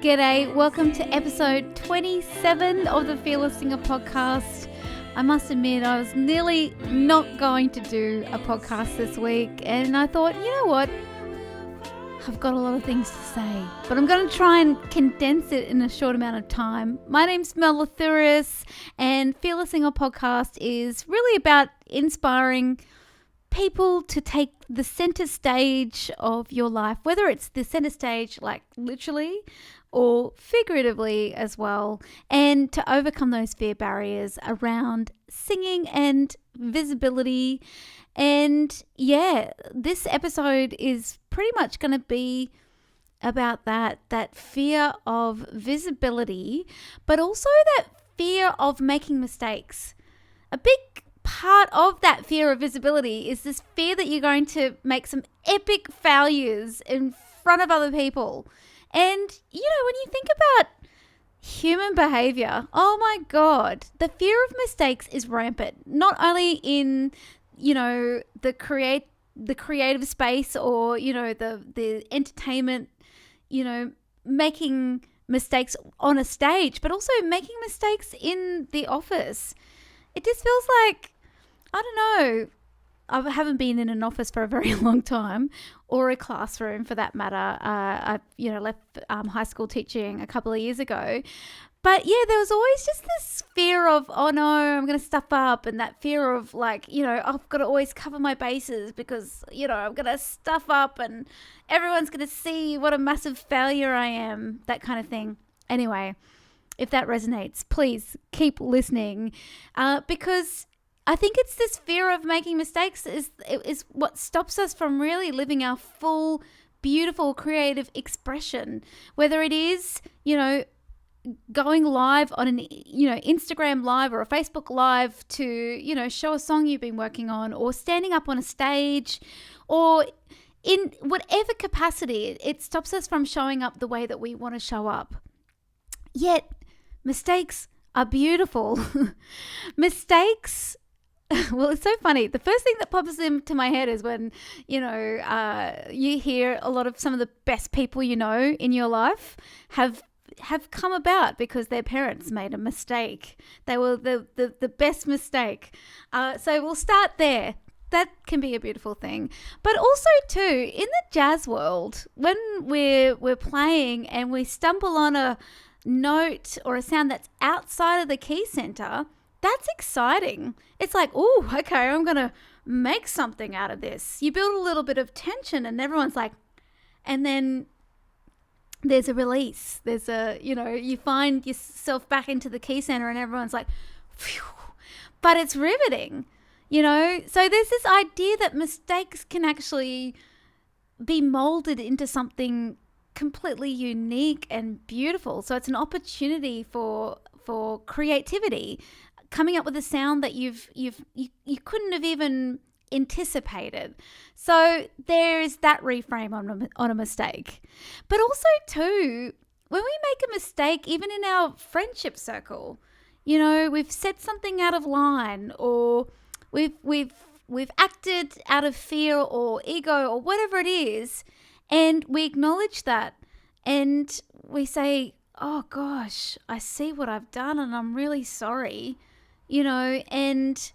G'day, welcome to episode 27 of the Fearless Singer podcast. I must admit, I was nearly not going to do a podcast this week, and I thought, you know what? I've got a lot of things to say, but I'm going to try and condense it in a short amount of time. My name's Mel Lathuris, and Fearless Singer podcast is really about inspiring people to take the center stage of your life, whether it's the center stage, like literally, or figuratively as well, and to overcome those fear barriers around singing and visibility. And yeah, this episode is pretty much going to be about that fear of visibility, but also that fear of making mistakes. A big part of that fear of visibility is this fear that you're going to make some epic failures in front of other people. And, you know, when you think about human behavior, oh my God, the fear of mistakes is rampant, not only in, you know, the creative space or, you know, the entertainment, you know, making mistakes on a stage, but also making mistakes in the office. It just feels like, I don't know, I haven't been in an office for a very long time, or a classroom for that matter. I left high school teaching a couple of years ago. But yeah, there was always just this fear of, oh no, I'm going to stuff up, and that fear of like, you know, I've got to always cover my bases because, you know, I'm going to stuff up and everyone's going to see what a massive failure I am, that kind of thing. Anyway, if that resonates, please keep listening because I think it's this fear of making mistakes is what stops us from really living our full, beautiful, creative expression. Whether it is, you know, going live on an, you know, Instagram live or a Facebook live to, you know, show a song you've been working on, or standing up on a stage, or in whatever capacity, it stops us from showing up the way that we want to show up. Yet, mistakes are beautiful. Mistakes. Well, it's so funny. The first thing that pops into my head is when, you know, you hear a lot of some of the best people you know in your life have come about because their parents made a mistake. They were the best mistake. So we'll start there. That can be a beautiful thing. But also too, in the jazz world, when we're playing and we stumble on a note or a sound that's outside of the key center, that's exciting. It's like, oh, okay, I'm going to make something out of this. You build a little bit of tension and everyone's like, and then there's a release. There's a, you know, you find yourself back into the key center and everyone's like, phew, but it's riveting, you know? So there's this idea that mistakes can actually be molded into something completely unique and beautiful. So it's an opportunity for creativity, coming up with a sound that you couldn't have even anticipated. So there's that reframe on a mistake. But also too, when we make a mistake, even in our friendship circle, you know, we've said something out of line, or we've acted out of fear or ego or whatever it is, and we acknowledge that and we say, oh gosh, I see what I've done and I'm really sorry, you know, and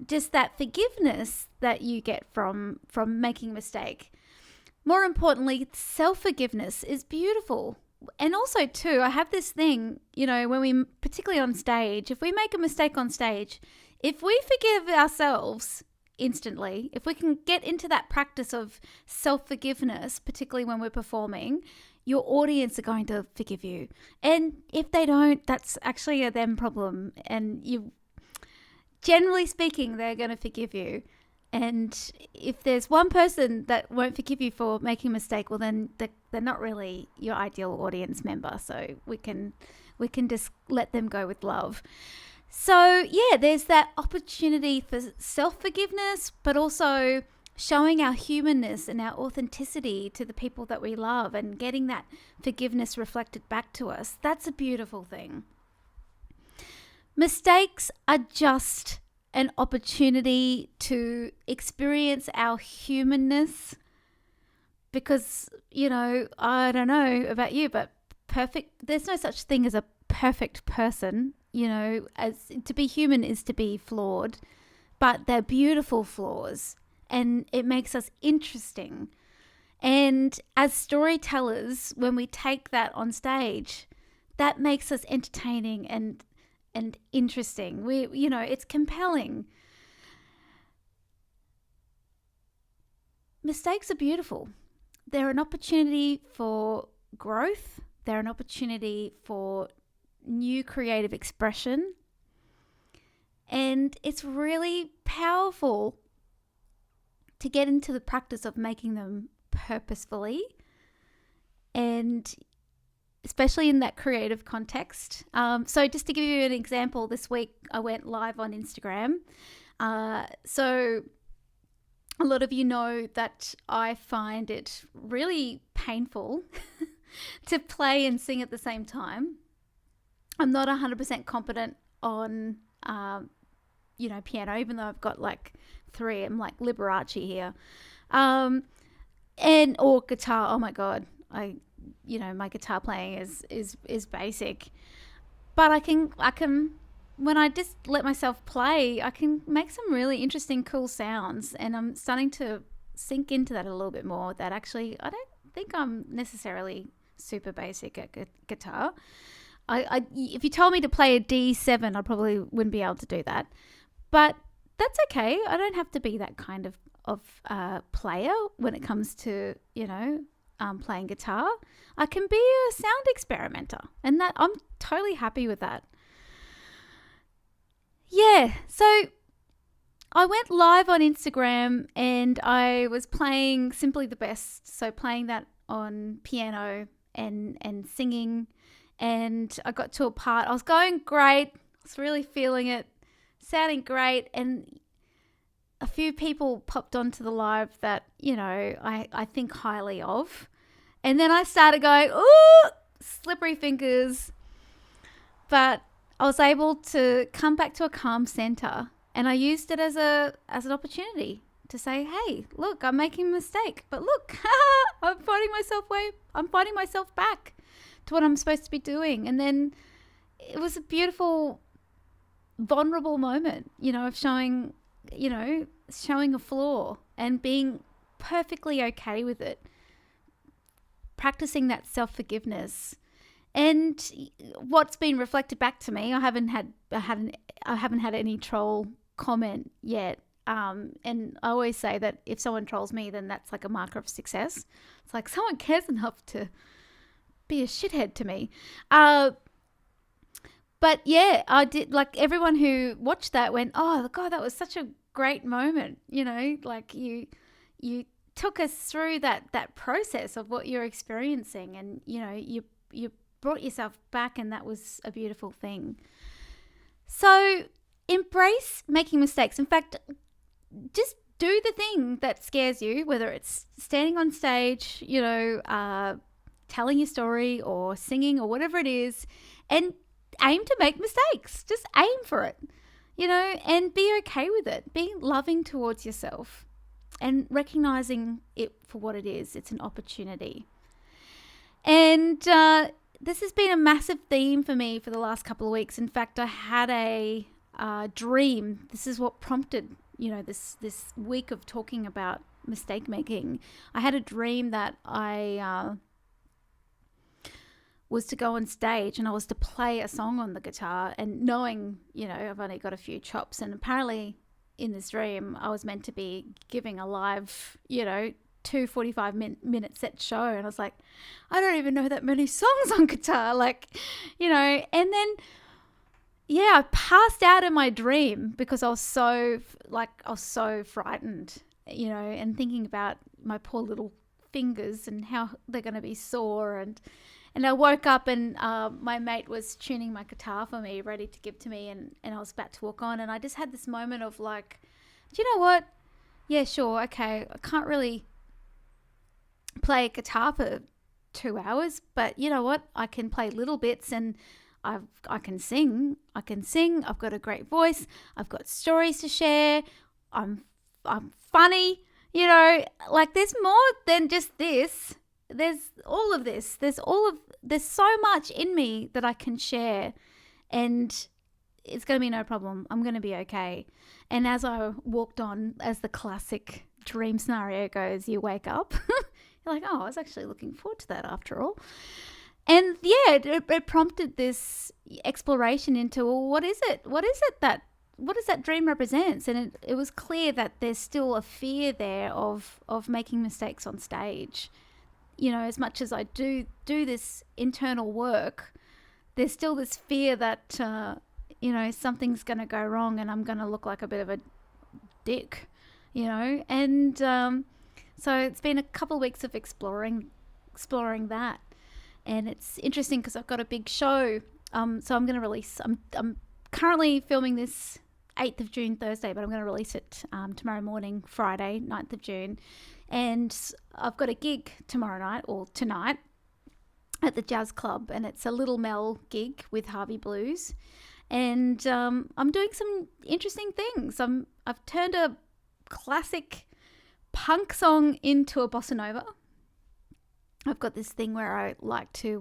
just that forgiveness that you get from making a mistake. More importantly, self-forgiveness is beautiful. And also too, I have this thing, you know, when we, particularly on stage, if we make a mistake on stage, if we forgive ourselves instantly, if we can get into that practice of self-forgiveness, particularly when we're performing, your audience are going to forgive you. And if they don't, that's actually a them problem. And you, generally speaking, they're going to forgive you. And if there's one person that won't forgive you for making a mistake, well, then they're not really your ideal audience member. So we can just let them go with love. So yeah, there's that opportunity for self-forgiveness, but also showing our humanness and our authenticity to the people that we love and getting that forgiveness reflected back to us. That's a beautiful thing. Mistakes are just an opportunity to experience our humanness because, you know, I don't know about you, but perfect. There's no such thing as a perfect person, as to be human is to be flawed, but they're beautiful flaws, and it makes us interesting. And as storytellers, when we take that on stage, that makes us entertaining and interesting. It's compelling. Mistakes are beautiful. They're an opportunity for growth. They're an opportunity for new creative expression. And it's really powerful to get into the practice of making them purposefully, and especially in that creative context. So just to give you an example, this week I went live on Instagram. So a lot of you know that I find it really painful to play and sing at the same time. I'm not 100% competent on, piano, even though I've got like 3. I'm like Liberace here. Or guitar. Oh my God. My guitar playing is basic, but I can, when I just let myself play, I can make some really interesting, cool sounds. And I'm starting to sink into that a little bit more, that actually, I don't think I'm necessarily super basic at guitar. If you told me to play a D7, I probably wouldn't be able to do that, but that's okay. I don't have to be that kind of player when it comes to, playing guitar. I can be a sound experimenter, and that I'm totally happy with that. Yeah, so I went live on Instagram and I was playing Simply the Best. So playing that on piano and singing, and I got to a part. I was going great. I was really feeling it, sounding great, and a few people popped onto the live that, I think highly of. And then I started going, ooh, slippery fingers. But I was able to come back to a calm center, and I used it as an opportunity to say, hey, look, I'm making a mistake, but look, I'm finding myself back to what I'm supposed to be doing. And then it was a beautiful, vulnerable moment, of showing a flaw and being perfectly okay with it, practicing that self-forgiveness. And what's been reflected back to me, I haven't had any troll comment yet. And I always say that if someone trolls me, then that's like a marker of success. It's like someone cares enough to be a shithead to me. But yeah, I did, like, everyone who watched that went, oh God, that was such a great moment. Like you took us through that process of what you're experiencing, and you brought yourself back, and that was a beautiful thing. So embrace making mistakes. In fact, just do the thing that scares you, whether it's standing on stage, telling your story or singing or whatever it is, and aim to make mistakes. Just aim for it, and be okay with it. Being loving towards yourself and recognizing it for what it is. It's an opportunity. And this has been a massive theme for me for the last couple of weeks. In fact, I had a dream. This is what prompted, this week of talking about mistake making. I had a dream that I was to go on stage and I was to play a song on the guitar, and knowing, I've only got a few chops, and apparently in this dream I was meant to be giving a live, 45-minute set show, and I was like, I don't even know that many songs on guitar, and then I passed out in my dream because I was so frightened, and thinking about my poor little fingers and how they're going to be sore, and I woke up and my mate was tuning my guitar for me, ready to give to me, and I was about to walk on, and I just had this moment of like, do you know what? Yeah, sure, okay, I can't really play guitar for 2 hours, but you know what? I can play little bits, and I can sing. I've got a great voice. I've got stories to share. I'm funny. Like, there's more than just this. There's all of this. There's all of there's so much in me that I can share, and it's going to be no problem. I'm going to be okay. And as I walked on, as the classic dream scenario goes, you wake up, you're like, oh, I was actually looking forward to that after all. And yeah, it prompted this exploration into, well, what is it? What does that dream represent? And it was clear that there's still a fear there of making mistakes on stage. You know, as much as I do this internal work, there's still this fear that, something's going to go wrong and I'm going to look like a bit of a dick, And so it's been a couple of weeks of exploring that. And it's interesting because I've got a big show. So I'm going to release, I'm currently filming this 8th of June, Thursday, but I'm going to release it tomorrow morning, Friday, 9th of June. And I've got a gig tomorrow night or tonight at the Jazz Club, and it's a Little Mel gig with Harvey Blues. And I'm doing some interesting things. I've turned a classic punk song into a bossa nova. I've got this thing where I like to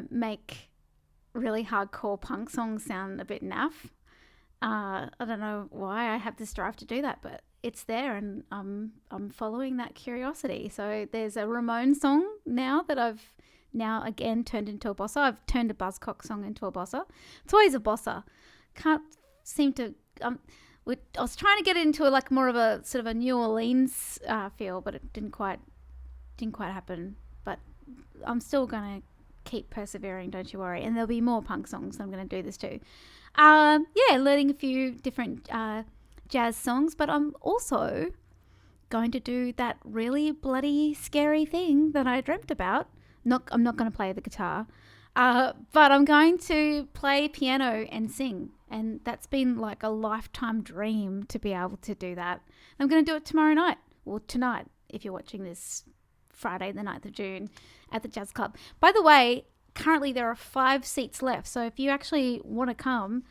make really hardcore punk songs sound a bit naff. I don't know why I have this drive to do that, but it's there, and I'm following that curiosity. So there's a Ramones song now that I've now again turned into a bossa. I've turned a Buzzcock song into a bossa. It's always a bossa. Can't seem to. I was trying to get it into more of a sort of a New Orleans feel, but it didn't quite happen. But I'm still going to keep persevering, don't you worry. And there'll be more punk songs. I'm going to do this too. Learning a few different jazz songs, but I'm also going to do that really bloody scary thing that I dreamt about. I'm not going to play the guitar, but I'm going to play piano and sing. And that's been like a lifetime dream to be able to do that. I'm going to do it tomorrow night, or tonight, if you're watching this Friday, the 9th of June, at the Jazz Club. By the way, currently there are 5 seats left. So if you actually want to come,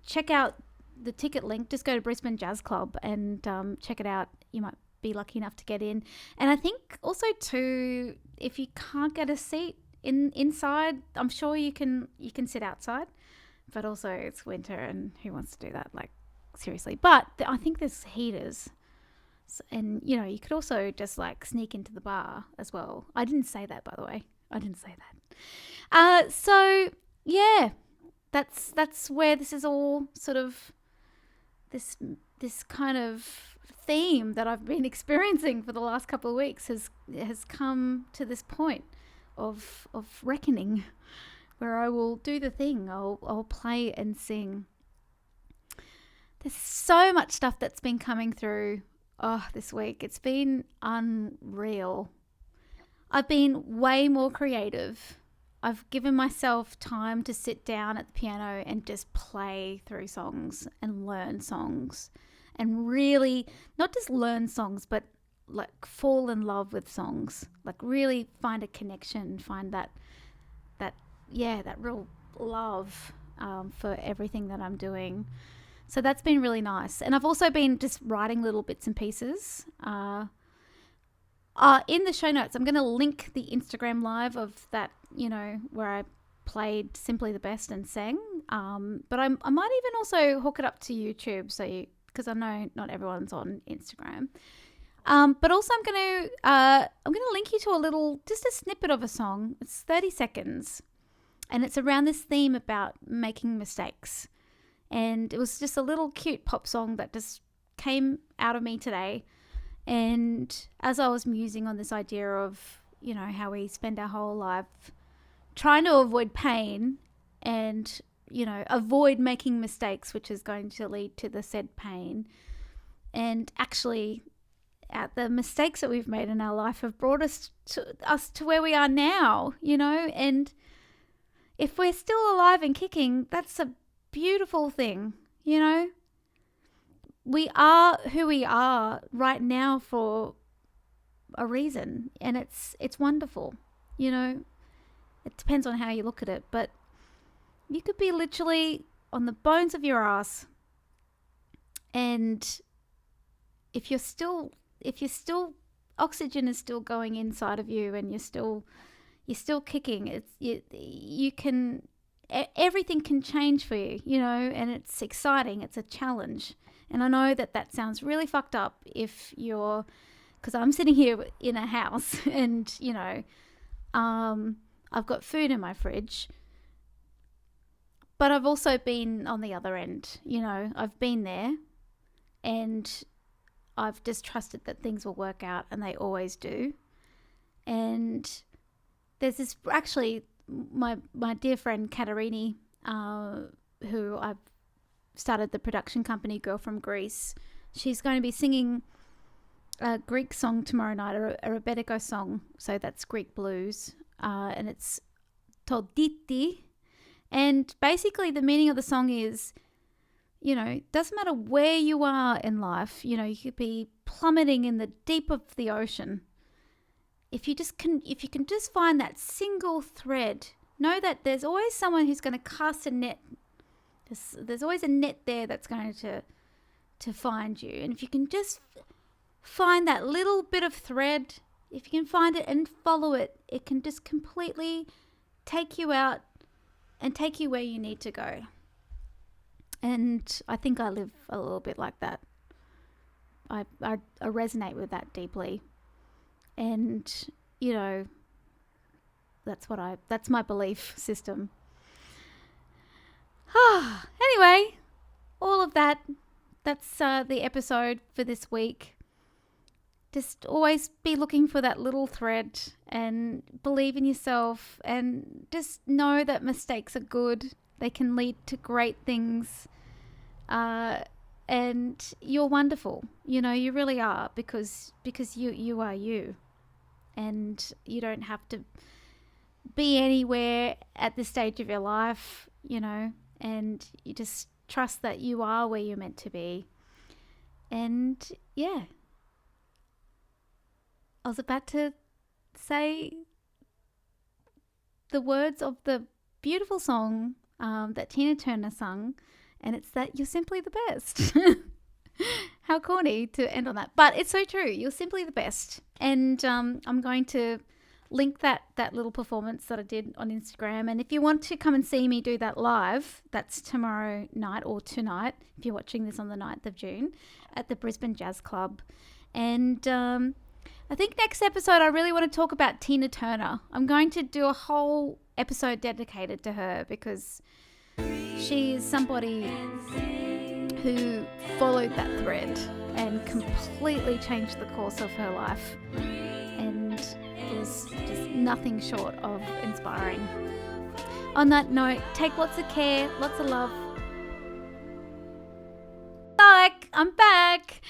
check out the ticket link. Just go to Brisbane Jazz Club and check it out. You might be lucky enough to get in. And I think also too, if you can't get a seat inside, I'm sure you can sit outside. But also it's winter, and who wants to do that? Like, seriously. But I think there's heaters. And, you could also just sneak into the bar as well. I didn't say that, by the way. I didn't say that. So, yeah, that's where this is all sort of this kind of theme that I've been experiencing for the last couple of weeks has come to this point of reckoning, where I will do the thing. I'll play and sing. There's so much stuff that's been coming through this week. It's been unreal. I've been way more creative. I've given myself time to sit down at the piano and just play through songs and learn songs, and really not just learn songs, but fall in love with songs, really find a connection, find that real love for everything that I'm doing. So that's been really nice. And I've also been just writing little bits and pieces. In the show notes, I'm going to link the Instagram live of that, where I played Simply the Best and sang. But I might even also hook it up to YouTube, because I know not everyone's on Instagram. But also I'm going to link you to just a snippet of a song. It's 30 seconds. And it's around this theme about making mistakes. And it was just a little cute pop song that just came out of me today. And as I was musing on this idea of, how we spend our whole life trying to avoid pain and, avoid making mistakes, which is going to lead to the said pain. And actually, the mistakes that we've made in our life have brought us to where we are now, and if we're still alive and kicking, that's a beautiful thing, We are who we are right now for a reason, and it's wonderful, It depends on how you look at it, but you could be literally on the bones of your ass, and if you're still oxygen is still going inside of you, and you're still kicking. Everything can change for you, and it's exciting. It's a challenge. And I know that sounds really fucked up because I'm sitting here in a house and, I've got food in my fridge, but I've also been on the other end. I've been there, and I've just trusted that things will work out, and they always do. And there's this, actually, my dear friend Katarini, who I've started the production company, Girl from Greece. She's going to be singing a Greek song tomorrow night, a Rebetiko song. So that's Greek blues, and it's called Diti. And basically the meaning of the song is, doesn't matter where you are in life, you could be plummeting in the deep of the ocean. If you can just find that single thread, know that there's always someone who's going to cast a net. There's always a net there that's going to find you. And if you can just find that little bit of thread, if you can find it and follow it, it can just completely take you out and take you where you need to go. And I think I live a little bit like that. I resonate with that deeply. And, that's my belief system. Anyway, all of that's the episode for this week. Just always be looking for that little thread and believe in yourself, and just know that mistakes are good. They can lead to great things. And you're wonderful. You really are, because you are you. And you don't have to be anywhere at this stage of your life, and you just trust that you are where you're meant to be. And yeah, I was about to say the words of the beautiful song that Tina Turner sung, and it's that you're simply the best. How corny to end on that, but it's so true. You're simply the best. And I'm going to link that little performance that I did on Instagram. And if you want to come and see me do that live, that's tomorrow night, or tonight, if you're watching this on the 9th of June, at the Brisbane Jazz Club. And I think next episode I really want to talk about Tina Turner. I'm going to do a whole episode dedicated to her, because she is somebody who followed that thread and completely changed the course of her life, and is just nothing short of inspiring. On that note, take lots of care, lots of love. I'm back.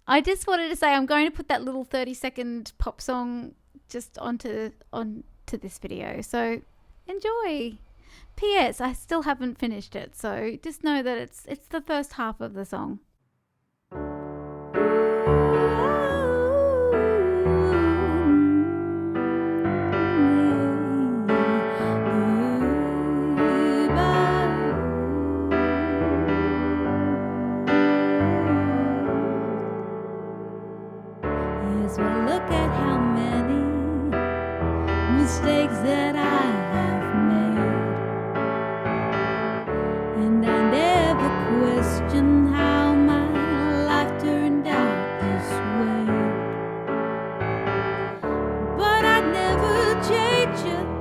I just wanted to say I'm going to put that little 30-second pop song just onto this video, so enjoy. P.S. I still haven't finished it, so just know that it's the first half of the song. Yes, well, look at how many mistakes that I have made. And I never questioned how my life turned out this way. But I'd never change it.